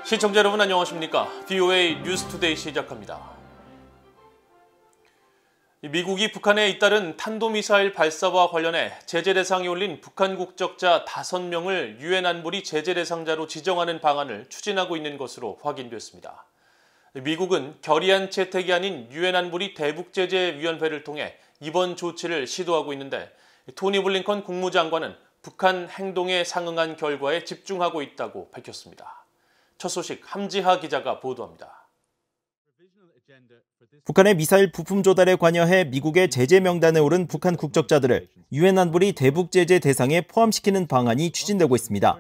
시청자 여러분 안녕하십니까? VOA 뉴스투데이 시작합니다. 미국이 북한에 잇따른 탄도미사일 발사와 관련해 제재 대상에 올린 북한 국적자 5명을 유엔 안보리 제재 대상자로 지정하는 방안을 추진하고 있는 것으로 확인됐습니다. 미국은 결의안 채택이 아닌 유엔 안보리 대북제재위원회를 통해 이번 조치를 시도하고 있는데 토니 블링컨 국무장관은 북한 행동에 상응한 결과에 집중하고 있다고 밝혔습니다. 첫 소식 함지하 기자가 보도합니다. 북한의 미사일 부품 조달에 관여해 미국의 제재 명단에 오른 북한 국적자들을 유엔 안보리 대북 제재 대상에 포함시키는 방안이 추진되고 있습니다.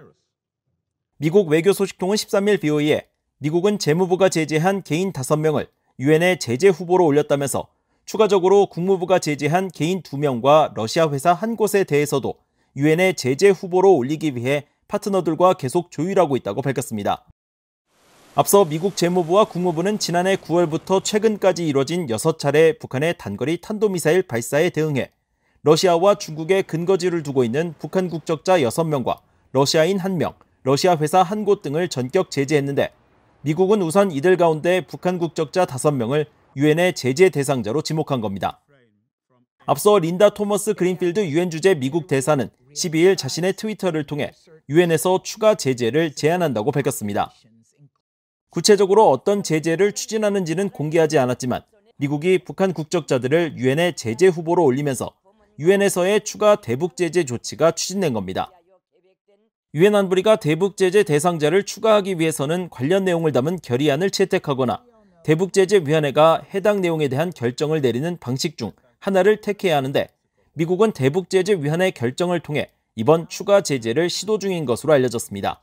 미국 외교소식통은 13일 VOA에 미국은 재무부가 제재한 개인 5명을 유엔의 제재 후보로 올렸다면서 추가적으로 국무부가 제재한 개인 2명과 러시아 회사 한 곳에 대해서도 유엔의 제재 후보로 올리기 위해 파트너들과 계속 조율하고 있다고 밝혔습니다. 앞서 미국 재무부와 국무부는 지난해 9월부터 최근까지 이뤄진 6차례 북한의 단거리 탄도미사일 발사에 대응해 러시아와 중국에 근거지를 두고 있는 북한 국적자 6명과 러시아인 1명, 러시아 회사 한 곳 등을 전격 제재했는데 미국은 우선 이들 가운데 북한 국적자 5명을 유엔의 제재 대상자로 지목한 겁니다. 앞서 린다 토머스 그린필드 유엔 주재 미국 대사는 12일 자신의 트위터를 통해 유엔에서 추가 제재를 제안한다고 밝혔습니다. 구체적으로 어떤 제재를 추진하는지는 공개하지 않았지만 미국이 북한 국적자들을 유엔의 제재 후보로 올리면서 유엔에서의 추가 대북 제재 조치가 추진된 겁니다. 유엔 안보리가 대북 제재 대상자를 추가하기 위해서는 관련 내용을 담은 결의안을 채택하거나 대북 제재 위원회가 해당 내용에 대한 결정을 내리는 방식 중 하나를 택해야 하는데 미국은 대북 제재 위원회 결정을 통해 이번 추가 제재를 시도 중인 것으로 알려졌습니다.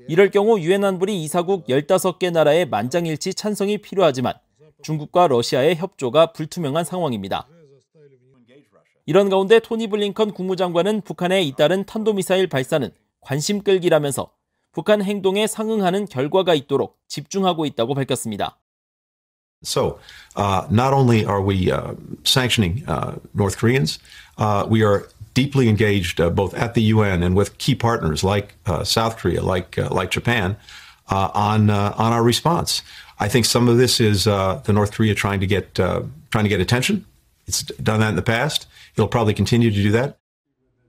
이럴 경우 유엔 안보리 이사국 15개 나라의 만장일치 찬성이 필요하지만 중국과 러시아의 협조가 불투명한 상황입니다. 이런 가운데 토니 블링컨 국무장관은 북한에 잇따른 탄도미사일 발사는 관심 끌기라면서 북한 행동에 상응하는 결과가 있도록 집중하고 있다고 밝혔습니다. So, not only are we sanctioning North Koreans, we are deeply engaged both at the UN and with key partners like South Korea, like Japan, on our response. I think some of this is the North Korea trying to get attention. It's done that in the past. It'll probably continue to do that.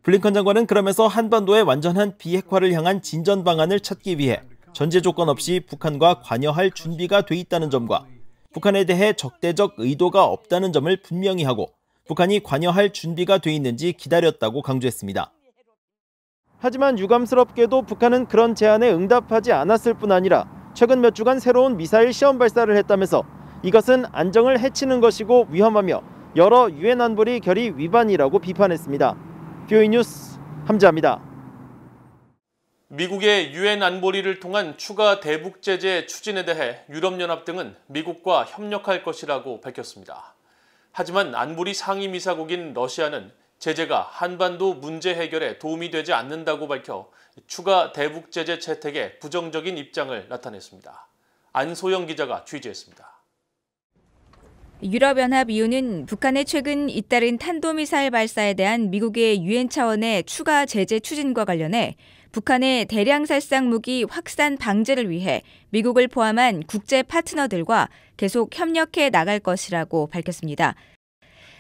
블링컨 장관은 그러면서 한반도의 완전한 비핵화를 향한 진전 방안을 찾기 위해 전제 조건 없이 북한과 관여할 준비가 돼 있다는 점과 북한에 대해 적대적 의도가 없다는 점을 분명히 하고 북한이 관여할 준비가 돼 있는지 기다렸다고 강조했습니다. 하지만 유감스럽게도 북한은 그런 제안에 응답하지 않았을 뿐 아니라 최근 몇 주간 새로운 미사일 시험 발사를 했다면서 이것은 안정을 해치는 것이고 위험하며 여러 유엔 안보리 결의 위반이라고 비판했습니다. VOA 뉴스 함지하입니다. 미국의 유엔 안보리를 통한 추가 대북 제재 추진에 대해 유럽연합 등은 미국과 협력할 것이라고 밝혔습니다. 하지만 안보리 상임이사국인 러시아는 제재가 한반도 문제 해결에 도움이 되지 않는다고 밝혀 추가 대북 제재 채택에 부정적인 입장을 나타냈습니다. 안소영 기자가 취재했습니다. 유럽연합 EU는 북한의 최근 잇따른 탄도미사일 발사에 대한 미국의 유엔 차원의 추가 제재 추진과 관련해 북한의 대량 살상 무기 확산 방지를 위해 미국을 포함한 국제 파트너들과 계속 협력해 나갈 것이라고 밝혔습니다.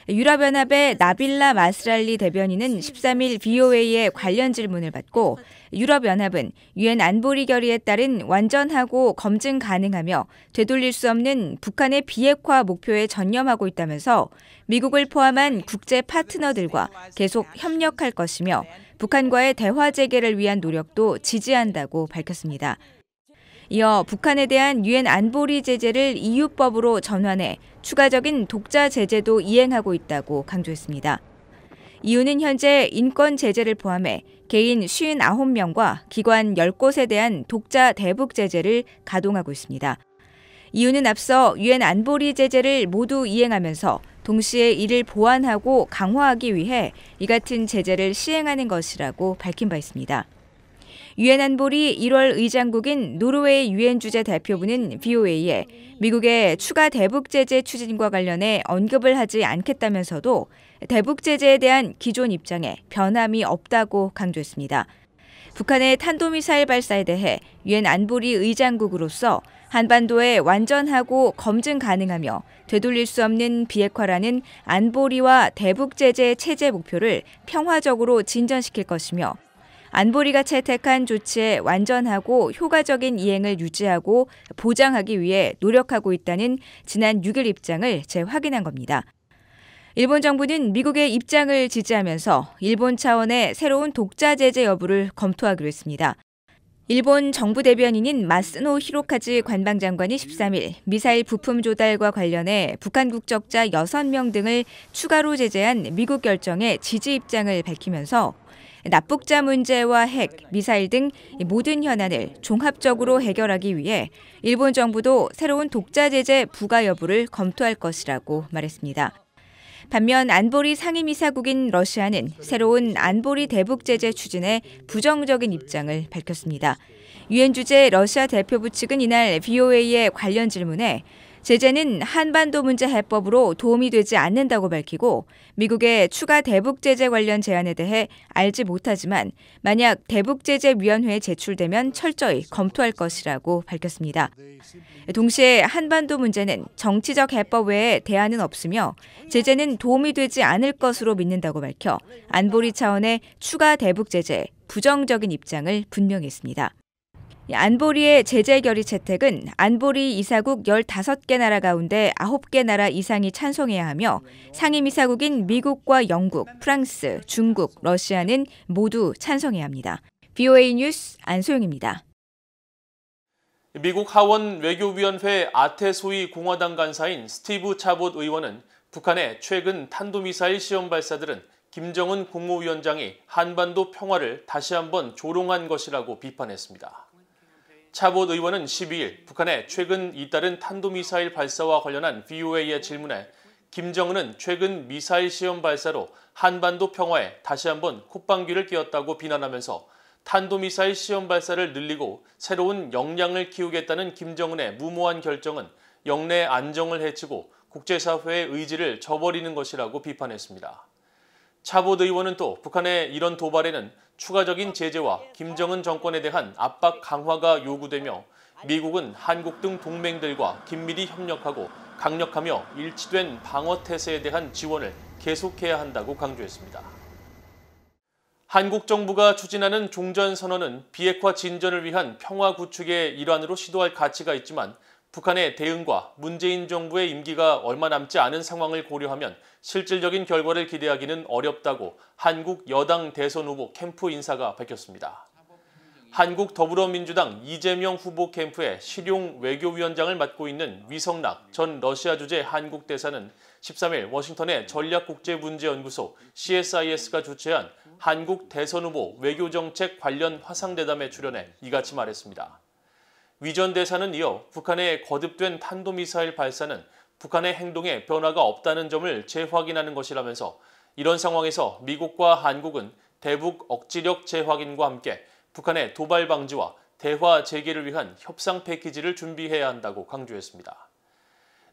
유럽연합의 나빌라 마스랄리 대변인은 13일 VOA의 관련 질문을 받고 유럽연합은 유엔 안보리 결의에 따른 완전하고 검증 가능하며 되돌릴 수 없는 북한의 비핵화 목표에 전념하고 있다면서 미국을 포함한 국제 파트너들과 계속 협력할 것이며 북한과의 대화 재개를 위한 노력도 지지한다고 밝혔습니다. 이어 북한에 대한 유엔 안보리 제재를 EU법으로 전환해 추가적인 독자 제재도 이행하고 있다고 강조했습니다. EU는 현재 인권 제재를 포함해 개인 59명과 기관 10곳에 대한 독자 대북 제재를 가동하고 있습니다. EU는 앞서 유엔 안보리 제재를 모두 이행하면서 동시에 이를 보완하고 강화하기 위해 이 같은 제재를 시행하는 것이라고 밝힌 바 있습니다. 유엔 안보리 1월 의장국인 노르웨이 유엔 주재 대표부는 VOA에 미국의 추가 대북 제재 추진과 관련해 언급을 하지 않겠다면서도 대북 제재에 대한 기존 입장에 변함이 없다고 강조했습니다. 북한의 탄도미사일 발사에 대해 유엔 안보리 의장국으로서 한반도에 완전하고 검증 가능하며 되돌릴 수 없는 비핵화라는 안보리와 대북 제재 체제 목표를 평화적으로 진전시킬 것이며 안보리가 채택한 조치의 완전하고 효과적인 이행을 유지하고 보장하기 위해 노력하고 있다는 지난 6일 입장을 재확인한 겁니다. 일본 정부는 미국의 입장을 지지하면서 일본 차원의 새로운 독자 제재 여부를 검토하기로 했습니다. 일본 정부 대변인인 마스노 히로카즈 관방장관이 13일 미사일 부품 조달과 관련해 북한 국적자 6명 등을 추가로 제재한 미국 결정에 지지 입장을 밝히면서 납북자 문제와 핵, 미사일 등 모든 현안을 종합적으로 해결하기 위해 일본 정부도 새로운 독자 제재 부과 여부를 검토할 것이라고 말했습니다. 반면 안보리 상임이사국인 러시아는 새로운 안보리 대북 제재 추진에 부정적인 입장을 밝혔습니다. 유엔 주재 러시아 대표부 측은 이날 VOA의 관련 질문에 제재는 한반도 문제 해법으로 도움이 되지 않는다고 밝히고 미국의 추가 대북 제재 관련 제안에 대해 알지 못하지만 만약 대북 제재 위원회에 제출되면 철저히 검토할 것이라고 밝혔습니다. 동시에 한반도 문제는 정치적 해법 외에 대안은 없으며 제재는 도움이 되지 않을 것으로 믿는다고 밝혀 안보리 차원의 추가 대북 제재에 부정적인 입장을 분명히 했습니다. 안보리의 제재 결의 채택은 안보리 이사국 15개 나라 가운데 9개 나라 이상이 찬성해야 하며 상임이사국인 미국과 영국, 프랑스, 중국, 러시아는 모두 찬성해야 합니다. VOA 뉴스 안소영입니다. 미국 하원 외교위원회 아테소이 공화당 간사인 스티브 차봇 의원은 북한의 최근 탄도미사일 시험 발사들은 김정은 국무위원장이 한반도 평화를 다시 한번 조롱한 것이라고 비판했습니다. 차봇 의원은 12일 북한의 최근 잇따른 탄도미사일 발사와 관련한 VOA의 질문에 김정은은 최근 미사일 시험 발사로 한반도 평화에 다시 한번 콧방귀를 뀌었다고 비난하면서 탄도미사일 시험 발사를 늘리고 새로운 역량을 키우겠다는 김정은의 무모한 결정은 영내 안정을 해치고 국제사회의 의지를 저버리는 것이라고 비판했습니다. 차봇 의원은 또 북한의 이런 도발에는 추가적인 제재와 김정은 정권에 대한 압박 강화가 요구되며 미국은 한국 등 동맹들과 긴밀히 협력하고 강력하며 일치된 방어 태세에 대한 지원을 계속해야 한다고 강조했습니다. 한국 정부가 추진하는 종전선언은 비핵화 진전을 위한 평화 구축의 일환으로 시도할 가치가 있지만 북한의 대응과 문재인 정부의 임기가 얼마 남지 않은 상황을 고려하면 실질적인 결과를 기대하기는 어렵다고 한국 여당 대선 후보 캠프 인사가 밝혔습니다. 한국 더불어민주당 이재명 후보 캠프의 실용 외교위원장을 맡고 있는 위성락 전 러시아 주재 한국 대사는 13일 워싱턴의 전략국제문제연구소 CSIS가 주최한 한국 대선 후보 외교정책 관련 화상대담에 출연해 이같이 말했습니다. 위 전 대사는 이어 북한의 거듭된 탄도미사일 발사는 북한의 행동에 변화가 없다는 점을 재확인하는 것이라면서 이런 상황에서 미국과 한국은 대북 억지력 재확인과 함께 북한의 도발 방지와 대화 재개를 위한 협상 패키지를 준비해야 한다고 강조했습니다.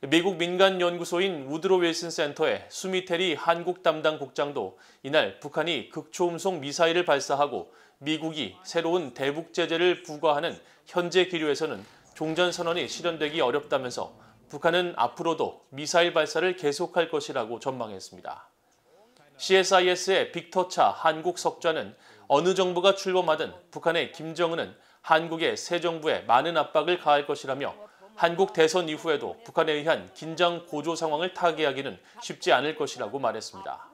미국 민간연구소인 우드로 윌슨 센터의 수미테리 한국 담당 국장도 이날 북한이 극초음속 미사일을 발사하고 미국이 새로운 대북 제재를 부과하는 현재 기류에서는 종전선언이 실현되기 어렵다면서 북한은 앞으로도 미사일 발사를 계속할 것이라고 전망했습니다. CSIS의 빅터 차 한국 석좌는 어느 정부가 출범하든 북한의 김정은은 한국의 새 정부에 많은 압박을 가할 것이라며 한국 대선 이후에도 북한에 의한 긴장 고조 상황을 타개하기는 쉽지 않을 것이라고 말했습니다.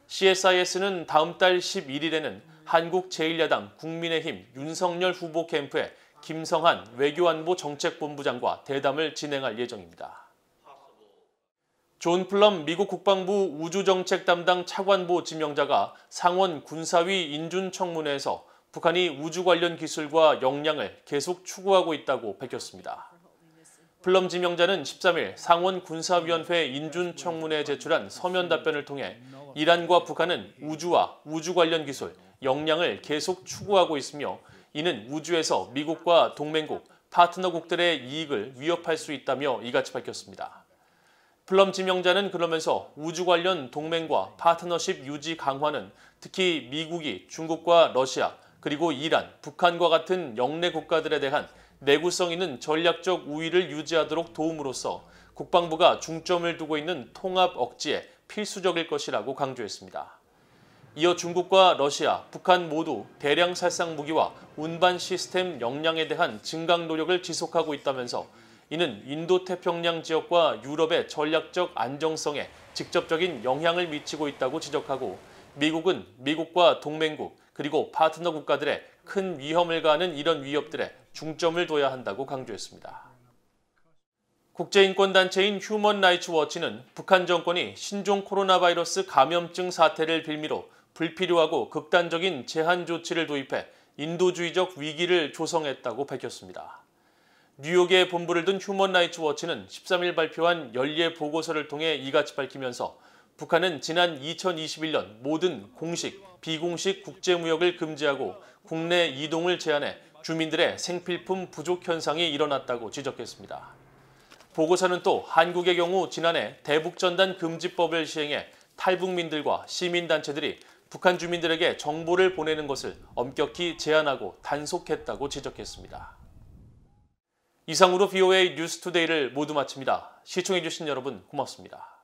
CSIS는 다음 달 11일에는 한국 제1야당 국민의힘 윤석열 후보 캠프에 김성한 외교안보 정책본부장과 대담을 진행할 예정입니다. 존 플럼 미국 국방부 우주정책 담당 차관보 지명자가 상원 군사위 인준청문회에서 북한이 우주 관련 기술과 역량을 계속 추구하고 있다고 밝혔습니다. 플럼 지명자는 13일 상원 군사위원회 인준청문회에 제출한 서면 답변을 통해 이란과 북한은 우주와 우주 관련 기술, 역량을 계속 추구하고 있으며 이는 우주에서 미국과 동맹국, 파트너국들의 이익을 위협할 수 있다며 이같이 밝혔습니다. 플럼 지명자는 그러면서 우주 관련 동맹과 파트너십 유지 강화는 특히 미국이 중국과 러시아, 그리고 이란, 북한과 같은 영내 국가들에 대한 내구성 있는 전략적 우위를 유지하도록 도움으로써 국방부가 중점을 두고 있는 통합 억지에 필수적일 것이라고 강조했습니다. 이어 중국과 러시아, 북한 모두 대량 살상 무기와 운반 시스템 역량에 대한 증강 노력을 지속하고 있다면서 이는 인도태평양 지역과 유럽의 전략적 안정성에 직접적인 영향을 미치고 있다고 지적하고 미국은 미국과 동맹국 그리고 파트너 국가들의 큰 위험을 가하는 이런 위협들에 중점을 둬야 한다고 강조했습니다. 국제인권단체인 휴먼 라이츠 워치는 북한 정권이 신종 코로나 바이러스 감염증 사태를 빌미로 불필요하고 극단적인 제한 조치를 도입해 인도주의적 위기를 조성했다고 밝혔습니다. 뉴욕에 본부를 둔 휴먼 라이츠 워치는 13일 발표한 연례 보고서를 통해 이같이 밝히면서 북한은 지난 2021년 모든 공식, 비공식 국제무역을 금지하고 국내 이동을 제한해 주민들의 생필품 부족 현상이 일어났다고 지적했습니다. 보고서는 또 한국의 경우 지난해 대북전단 금지법을 시행해 탈북민들과 시민단체들이 북한 주민들에게 정보를 보내는 것을 엄격히 제한하고 단속했다고 지적했습니다. 이상으로 VOA 뉴스투데이를 모두 마칩니다. 시청해주신 여러분 고맙습니다.